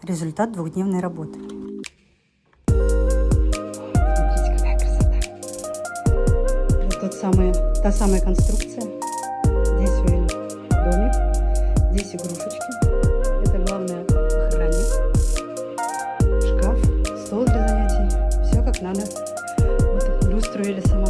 Результат двухдневной работы. Смотрите, какая красота. Это та самая конструкция. Здесь домик, здесь игрушечки. Это главное охранник, шкаф, стол для занятий. Все как надо. Вот люстру или сама